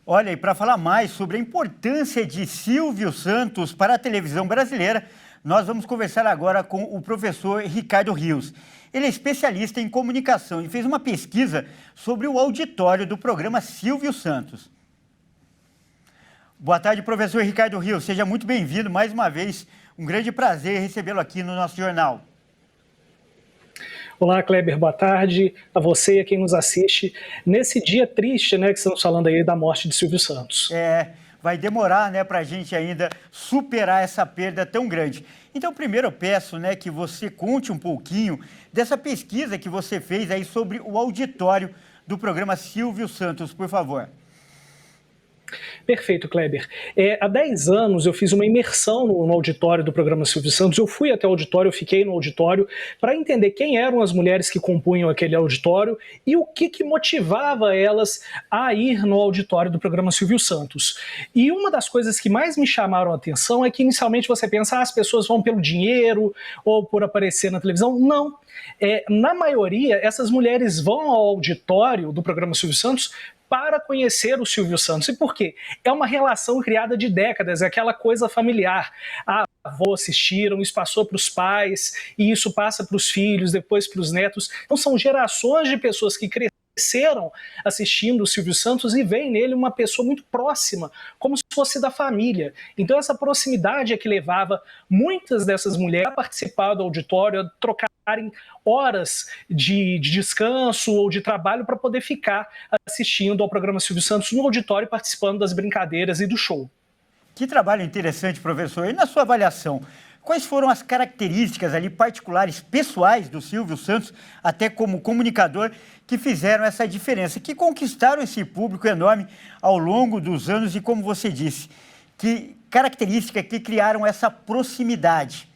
Olha, e para falar mais sobre a importância de Silvio Santos para a televisão brasileira, nós vamos conversar agora com o professor Ricardo Rios. Ele é especialista em comunicação e fez uma pesquisa sobre o auditório do programa Silvio Santos. Boa tarde, professor Ricardo Rios. Seja muito bem-vindo mais uma vez. Um grande prazer recebê-lo aqui no nosso jornal. Olá, Kleber, boa tarde a você e a quem nos assiste nesse dia triste, né, que estamos falando aí da morte de Silvio Santos. Vai demorar, né, para a gente ainda superar essa perda tão grande. Então, primeiro eu peço, né, que você conte um pouquinho dessa pesquisa que você fez aí sobre o auditório do programa Silvio Santos, por favor. Perfeito, Kleber. Há 10 anos eu fiz uma imersão no auditório do programa Silvio Santos. Eu fui até o auditório, eu fiquei no auditório para entender quem eram as mulheres que compunham aquele auditório e o que motivava elas a ir no auditório do programa Silvio Santos. E uma das coisas que mais me chamaram a atenção é que inicialmente você pensa, as pessoas vão pelo dinheiro ou por aparecer na televisão. Não. Na maioria, essas mulheres vão ao auditório do programa Silvio Santos para conhecer o Silvio Santos. E por quê? É uma relação criada de décadas, é aquela coisa familiar. Avós assistiram, isso passou para os pais, e isso passa para os filhos, depois para os netos. Então são gerações de pessoas que cresceram assistindo o Silvio Santos e veem nele uma pessoa muito próxima, como se fosse da família. Então essa proximidade é que levava muitas dessas mulheres a participar do auditório, a trocarem horas de descanso ou de trabalho para poder ficar assistindo ao programa Silvio Santos no auditório, participando das brincadeiras e do show. Que trabalho interessante, professor. E na sua avaliação, quais foram as características ali particulares, pessoais do Silvio Santos, até como comunicador, que fizeram essa diferença, que conquistaram esse público enorme ao longo dos anos e, como você disse, que características que criaram essa proximidade?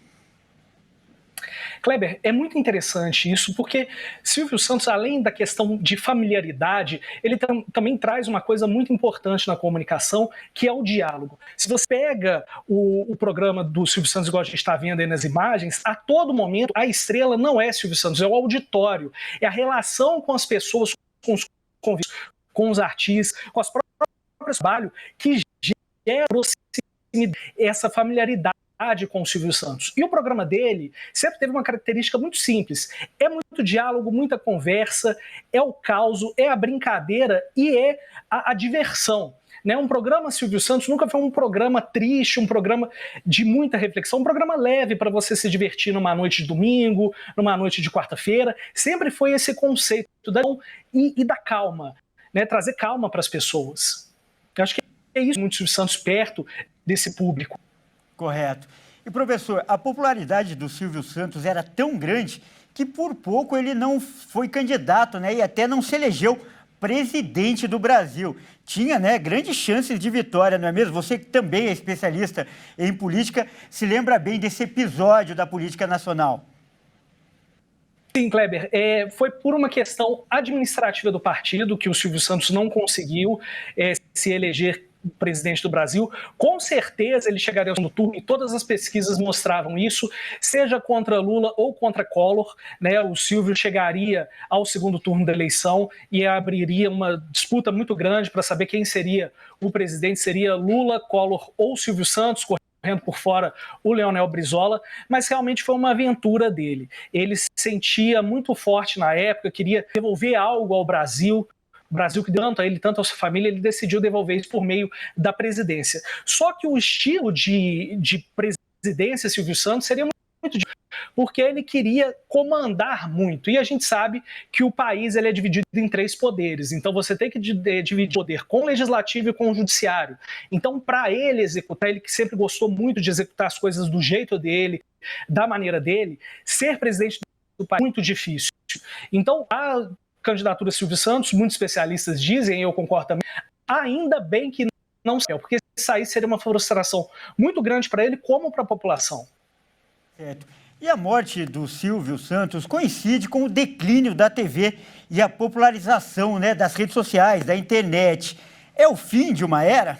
Kleber, é muito interessante isso, porque Silvio Santos, além da questão de familiaridade, ele também traz uma coisa muito importante na comunicação, que é o diálogo. Se você pega o programa do Silvio Santos, igual a gente está vendo aí nas imagens, a todo momento a estrela não é Silvio Santos, é o auditório, é a relação com as pessoas, com os convidados, com os artistas, com as próprias trabalho, que gera proximidade, essa familiaridade com o Silvio Santos. E o programa dele sempre teve uma característica muito simples. É muito diálogo, muita conversa, é o caos, é a brincadeira e é a diversão. Né? Um programa Silvio Santos nunca foi um programa triste, um programa de muita reflexão, um programa leve para você se divertir numa noite de domingo, numa noite de quarta-feira. Sempre foi esse conceito e da calma, né? Trazer calma para as pessoas. Eu acho que é isso, muito Silvio Santos perto desse público. Correto. E, professor, a popularidade do Silvio Santos era tão grande que por pouco ele não foi candidato, né, e até não se elegeu presidente do Brasil. Tinha, né, grandes chances de vitória, não é mesmo? Você que também é especialista em política, se lembra bem desse episódio da política nacional? Sim, Kleber, foi por uma questão administrativa do partido que o Silvio Santos não conseguiu se eleger presidente do Brasil. Com certeza ele chegaria ao segundo turno e todas as pesquisas mostravam isso, seja contra Lula ou contra Collor, né? O Silvio chegaria ao segundo turno da eleição e abriria uma disputa muito grande para saber quem seria o presidente, seria Lula, Collor ou Silvio Santos, correndo por fora o Leonel Brizola, mas realmente foi uma aventura dele. Ele se sentia muito forte na época, queria devolver algo ao Brasil, o Brasil que deu tanto a ele, tanto a sua família, ele decidiu devolver isso por meio da presidência. Só que o estilo de presidência Silvio Santos seria muito difícil, porque ele queria comandar muito. E a gente sabe que o país ele é dividido em 3 poderes. Então você tem que dividir o poder com o legislativo e com o judiciário. Então, para ele executar, ele que sempre gostou muito de executar as coisas do jeito dele, da maneira dele, ser presidente do país é muito difícil. Então, a candidatura Silvio Santos, muitos especialistas dizem, e eu concordo também, ainda bem que não saiu, porque isso aí seria uma frustração muito grande para ele como para a população. Certo. E a morte do Silvio Santos coincide com o declínio da TV e a popularização, né, das redes sociais, da internet. É o fim de uma era?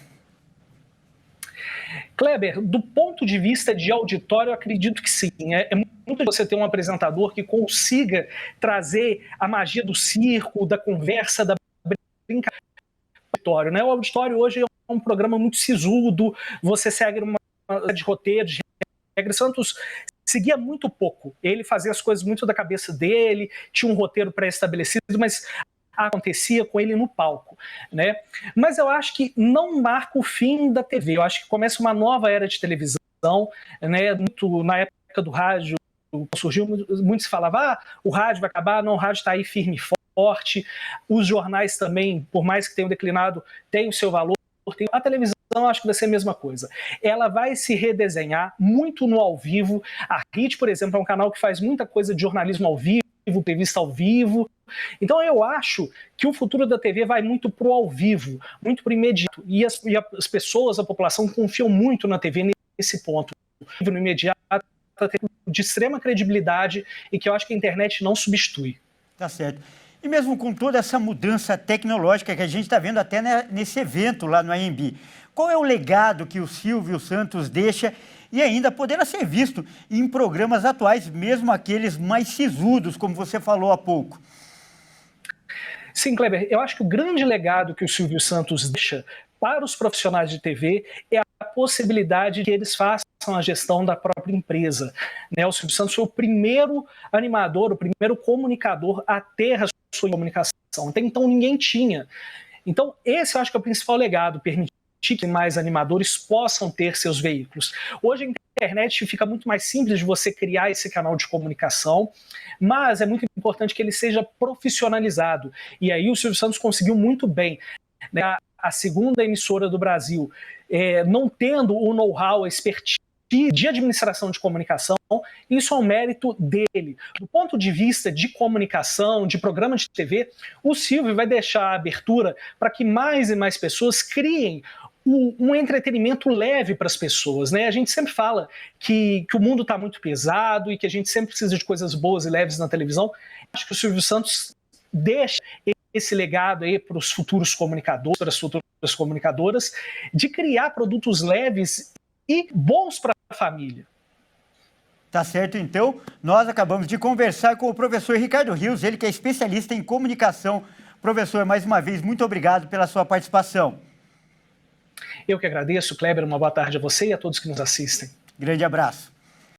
Kleber, do ponto de vista de auditório, eu acredito que sim. É muito você ter um apresentador que consiga trazer a magia do circo, da conversa, da brincadeira, auditório, né? O auditório hoje é um programa muito sisudo, você segue uma de roteiro, de regras. Santos seguia muito pouco, ele fazia as coisas muito da cabeça dele, tinha um roteiro pré-estabelecido, mas acontecia com ele no palco, né? Mas eu acho que não marca o fim da TV, eu acho que começa uma nova era de televisão, né? Muito, na época do rádio surgiu, muito se falava, o rádio vai acabar, não, o rádio está aí firme e forte, os jornais também, por mais que tenham declinado, têm o seu valor, a televisão acho que vai ser a mesma coisa. Ela vai se redesenhar muito no ao vivo. A RIT, por exemplo, é um canal que faz muita coisa de jornalismo ao vivo, entrevista ao vivo. Então eu acho que o futuro da TV vai muito pro ao vivo, muito pro imediato. E as pessoas, a população, confiam muito na TV nesse ponto. No imediato, de extrema credibilidade e que eu acho que a internet não substitui. Tá certo. E mesmo com toda essa mudança tecnológica que a gente está vendo até nesse evento lá no AMB, qual é o legado que o Silvio Santos deixa e ainda poderá ser visto em programas atuais, mesmo aqueles mais sisudos, como você falou há pouco? Sim, Kleber, eu acho que o grande legado que o Silvio Santos deixa para os profissionais de TV é a possibilidade de que eles façam a gestão da própria empresa. Né? O Silvio Santos foi o primeiro animador, o primeiro comunicador a ter a sua comunicação. Até então ninguém tinha. Então esse eu acho que é o principal legado, permitir que mais animadores possam ter seus veículos. Hoje a internet fica muito mais simples de você criar esse canal de comunicação, mas é muito importante que ele seja profissionalizado. E aí o Silvio Santos conseguiu muito bem, né? A segunda emissora do Brasil, não tendo o know-how, a expertise de administração de comunicação, isso é um mérito dele. Do ponto de vista de comunicação, de programa de TV, o Silvio vai deixar a abertura para que mais e mais pessoas criem um entretenimento leve para as pessoas, né? A gente sempre fala que o mundo está muito pesado e que a gente sempre precisa de coisas boas e leves na televisão. Acho que o Silvio Santos deixa esse legado aí para os futuros comunicadores, para as futuras comunicadoras, de criar produtos leves e bons para a família. Tá certo, então. Nós acabamos de conversar com o professor Ricardo Rios, ele que é especialista em comunicação. Professor, mais uma vez, muito obrigado pela sua participação. Eu que agradeço, Kleber, uma boa tarde a você e a todos que nos assistem. Grande abraço.